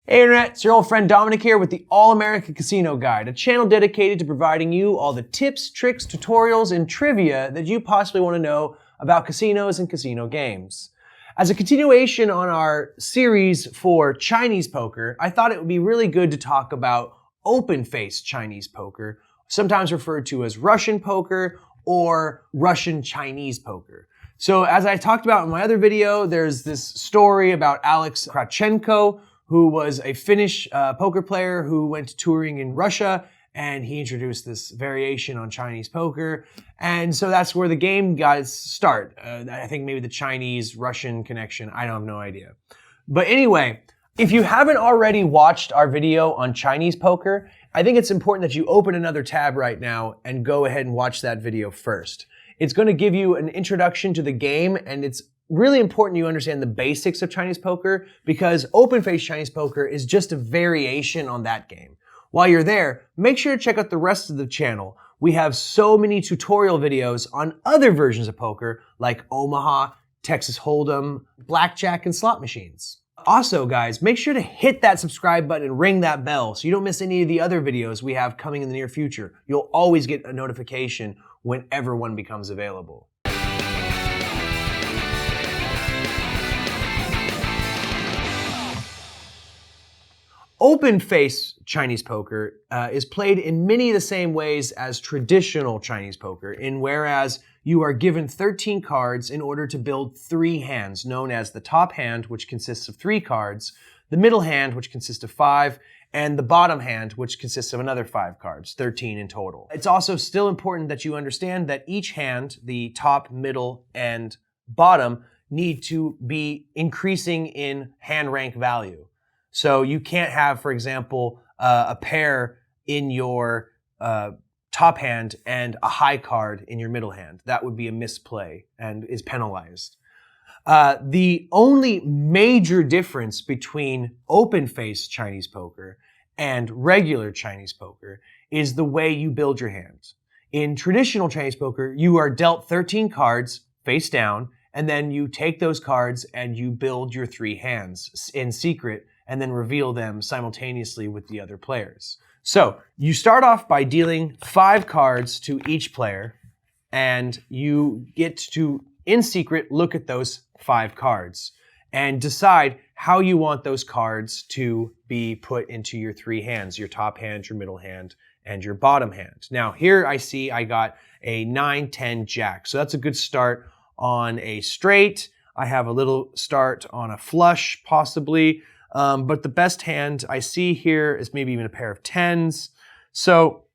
Hey Internet, it's your old friend Dominic here with the All-American Casino Guide, a channel dedicated to providing you all the tips, tricks, tutorials, and trivia that you possibly want to know about casinos and casino games. As a continuation on our series for Chinese poker, I thought it would be really good to talk about open-faced Chinese poker, sometimes referred to as Russian poker or Russian Chinese poker. So as I talked about in my other video, there's this story about Alex Kravchenko, who was a Finnish poker player who went touring in Russia, and he introduced this variation on Chinese poker. And so that's where the game got its start. I think maybe the Chinese-Russian connection, I have no idea. But anyway, if you haven't already watched our video on Chinese poker, I think it's important that you open another tab right now and go ahead and watch that video first. It's going to give you an introduction to the game, and it's really important you understand the basics of Chinese poker because open-faced Chinese poker is just a variation on that game. While you're there, make sure to check out the rest of the channel. We have so many tutorial videos on other versions of poker like Omaha, Texas Hold'em, blackjack, and slot machines. Also, guys, make sure to hit that subscribe button and ring that bell so you don't miss any of the other videos we have coming in the near future. You'll always get a notification whenever one becomes available. Open-faced Chinese poker is played in many of the same ways as traditional Chinese poker, whereas you are given 13 cards in order to build 3 hands, known as the top hand, which consists of 3 cards, the middle hand, which consists of 5, and the bottom hand, which consists of another 5 cards, 13 in total. It's also still important that you understand that each hand, the top, middle, and bottom, need to be increasing in hand rank value. So you can't have, for example, a pair in your top hand and a high card in your middle hand. That would be a misplay and is penalized. The only major difference between open-faced Chinese poker and regular Chinese poker is the way you build your hands. In traditional Chinese poker, you are dealt 13 cards face down, and then you take those cards and you build your 3 hands in secret and then reveal them simultaneously with the other players. So you start off by dealing 5 cards to each player, and you get to, in secret, look at those 5 cards and decide how you want those cards to be put into your 3 hands, your top hand, your middle hand, and your bottom hand. Now here I see I got a 9-10 jack, so that's a good start on a straight. I have a little start on a flush, possibly. But the best hand I see here is maybe even a pair of 10s. So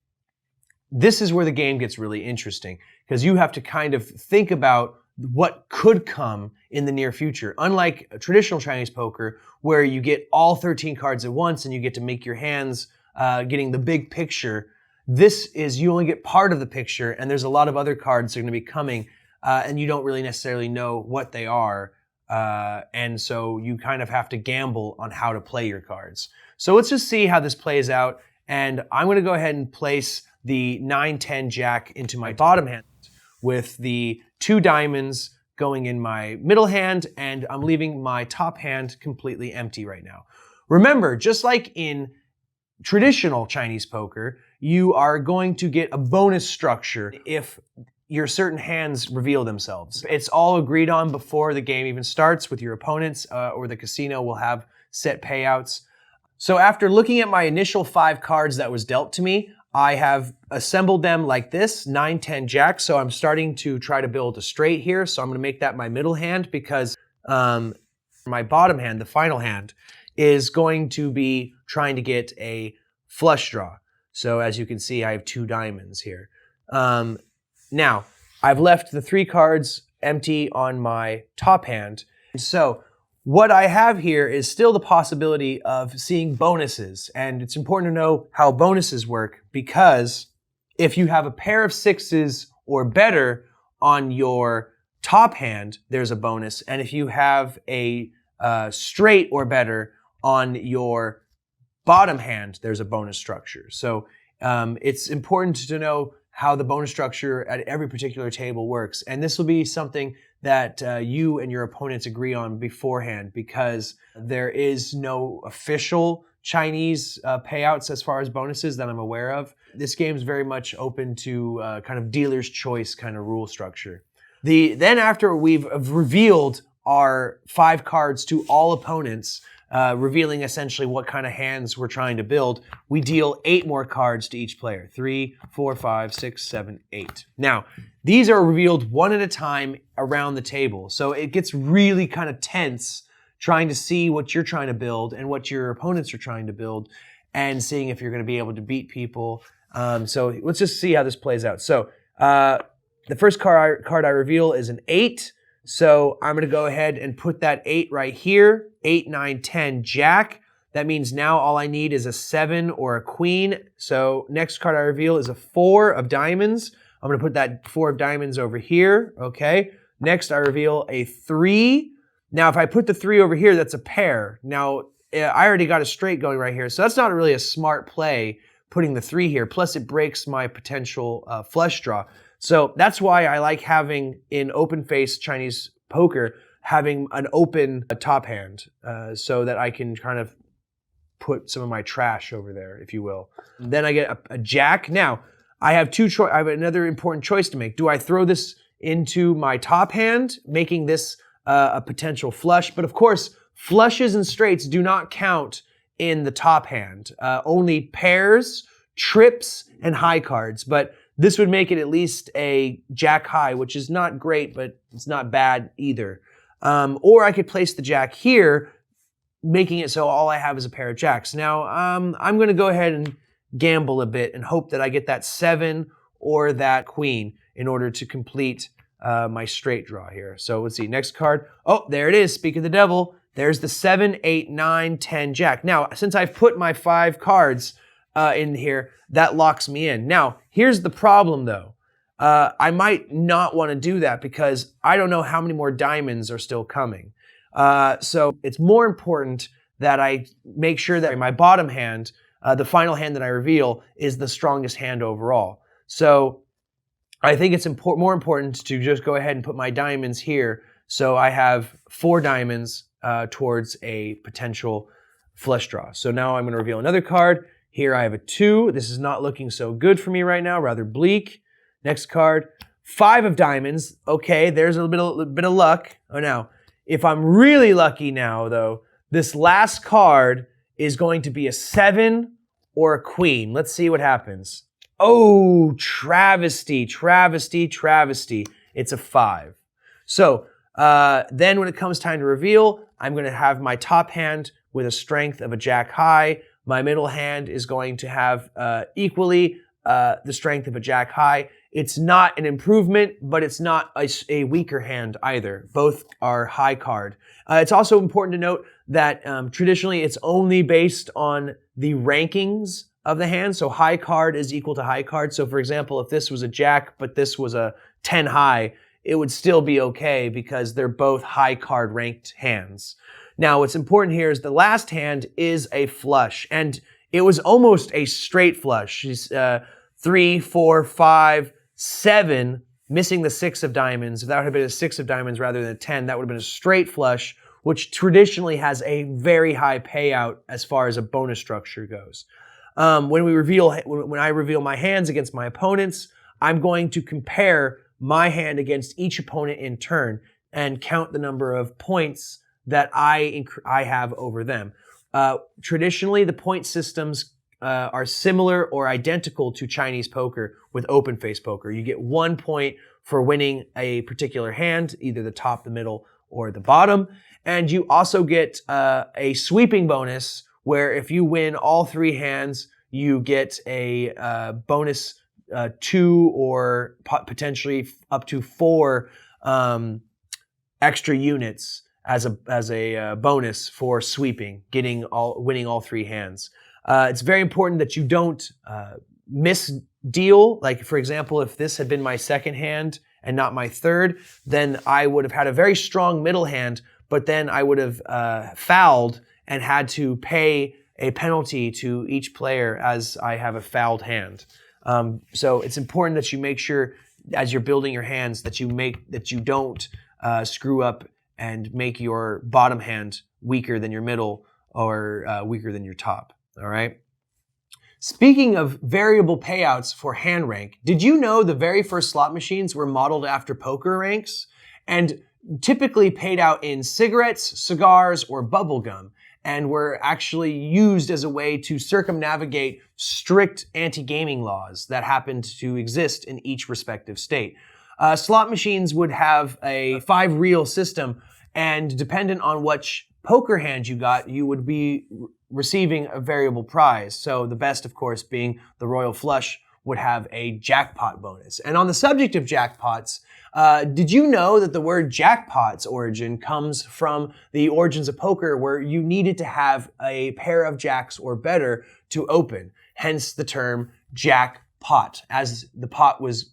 this is where the game gets really interesting because you have to kind of think about what could come in the near future. Unlike a traditional Chinese poker where you get all 13 cards at once and you get to make your hands getting the big picture, this is you only get part of the picture and there's a lot of other cards that are going to be coming and you don't really necessarily know what they are. And so you kind of have to gamble on how to play your cards. So let's just see how this plays out. And I'm going to go ahead and place the 9-10 jack into my bottom hand with the 2 diamonds going in my middle hand, and I'm leaving my top hand completely empty right now. Remember, just like in traditional Chinese poker, you are going to get a bonus structure if your certain hands reveal themselves. It's all agreed on before the game even starts with your opponents, or the casino will have set payouts. So after looking at my initial 5 cards that was dealt to me, I have assembled them like this, 9-10 jack. So I'm starting to try to build a straight here. So I'm going to make that my middle hand because my bottom hand, the final hand, is going to be trying to get a flush draw. So as you can see, I have 2 diamonds here. Now, I've left the 3 cards empty on my top hand. So what I have here is still the possibility of seeing bonuses. And it's important to know how bonuses work because if you have a pair of 6s or better on your top hand, there's a bonus. And if you have a straight or better on your bottom hand, there's a bonus structure. So it's important to know how the bonus structure at every particular table works. And this will be something that you and your opponents agree on beforehand, because there is no official Chinese payouts as far as bonuses that I'm aware of. This game is very much open to kind of dealer's choice kind of rule structure. Then after we've revealed our 5 cards to all opponents, revealing essentially what kind of hands we're trying to build, we deal 8 more cards to each player. 3, 4, 5, 6, 7, 8. Now, these are revealed one at a time around the table. So it gets really kind of tense trying to see what you're trying to build and what your opponents are trying to build, and seeing if you're going to be able to beat people. So let's just see how this plays out. So the first card I reveal is an 8. So I'm going to go ahead and put that 8 right here. 8, 9, 10, Jack. That means now all I need is a 7 or a Queen. So next card I reveal is a 4 of diamonds. I'm going to put that 4 of diamonds over here. Okay. Next I reveal a 3. Now if I put the 3 over here, that's a pair. Now I already got a straight going right here. So that's not really a smart play putting the 3 here. Plus it breaks my potential flush draw. So that's why I like having, in open face Chinese poker, having an open top hand, so that I can kind of put some of my trash over there, if you will. Then I get a Jack. Now I have I have another important choice to make. Do I throw this into my top hand, making this a potential flush? But of course, flushes and straights do not count in the top hand. Only pairs, trips, and high cards. But this would make it at least a Jack high, which is not great, but it's not bad either. Or I could place the Jack here, making it so all I have is a pair of Jacks. Now, I'm going to go ahead and gamble a bit and hope that I get that 7 or that Queen in order to complete my straight draw here. So let's see, next card. Oh, there it is. Speak of the devil. There's the 7, 8, 9, 10, Jack. Now, since I've put my 5 cards in here, that locks me in. Now, here's the problem though. I might not want to do that because I don't know how many more diamonds are still coming. So it's more important that I make sure that my bottom hand, the final hand that I reveal, is the strongest hand overall. So I think it's more important to just go ahead and put my diamonds here. So I have 4 diamonds towards a potential flush draw. So now I'm going to reveal another card. Here I have a 2. This is not looking so good for me right now, rather bleak. Next card, 5 of diamonds. Okay, there's a bit of luck. Oh, now, if I'm really lucky now, though, this last card is going to be a 7 or a Queen. Let's see what happens. Oh, travesty, travesty, travesty. It's a 5. So then when it comes time to reveal, I'm going to have my top hand with a strength of a Jack high. My middle hand is going to have equally the strength of a Jack high. It's not an improvement, but it's not a weaker hand either. Both are high card. It's also important to note that traditionally it's only based on the rankings of the hand. So high card is equal to high card. So for example, if this was a Jack, but this was a 10 high, it would still be okay because they're both high card ranked hands. Now, what's important here is the last hand is a flush, and it was almost a straight flush. She's 3, 4, 5, 7, missing the 6 of diamonds. If that would have been a 6 of diamonds rather than a 10, that would have been a straight flush, which traditionally has a very high payout as far as a bonus structure goes. When I reveal my hands against my opponents, I'm going to compare my hand against each opponent in turn and count the number of points that I have over them. Traditionally, the point systems are similar or identical to Chinese poker with open face poker. You get 1 point for winning a particular hand, either the top, the middle, or the bottom. And you also get a sweeping bonus where if you win all 3 hands, you get a bonus 2 or potentially up to 4 extra units as a bonus for sweeping, winning all 3 hands. It's very important that you don't misdeal. Like for example, if this had been my second hand and not my third, then I would have had a very strong middle hand, but then I would have fouled and had to pay a penalty to each player as I have a fouled hand. So it's important that you make sure as you're building your hands that you don't screw up and make your bottom hand weaker than your middle or weaker than your top. All right. Speaking of variable payouts for hand rank, did you know the very first slot machines were modeled after poker ranks and typically paid out in cigarettes, cigars, or bubble gum, and were actually used as a way to circumnavigate strict anti-gaming laws that happened to exist in each respective state? Slot machines would have a 5-reel system, and dependent on which poker hand you got, you would be receiving a variable prize. So the best, of course, being the royal flush, would have a jackpot bonus. And on the subject of jackpots, did you know that the word jackpot's origin comes from the origins of poker, where you needed to have a pair of jacks or better to open, hence the term jackpot, as the pot was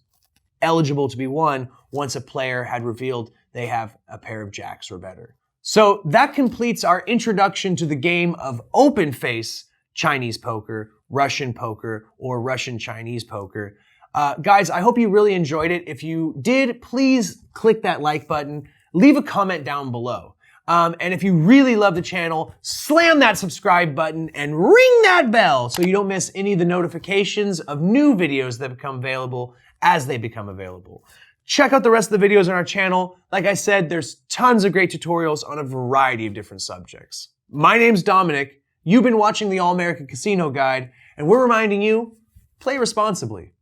eligible to be won once a player had revealed they have a pair of jacks or better. So that completes our introduction to the game of open face Chinese poker, Russian poker, or Russian Chinese poker. Guys, I hope you really enjoyed it. If you did, please click that like button, leave a comment down below. And if you really love the channel, slam that subscribe button and ring that bell so you don't miss any of the notifications of new videos that become available as they become available. Check out the rest of the videos on our channel. Like I said, there's tons of great tutorials on a variety of different subjects. My name's Dominic. You've been watching the All-American Casino Guide, and we're reminding you, play responsibly.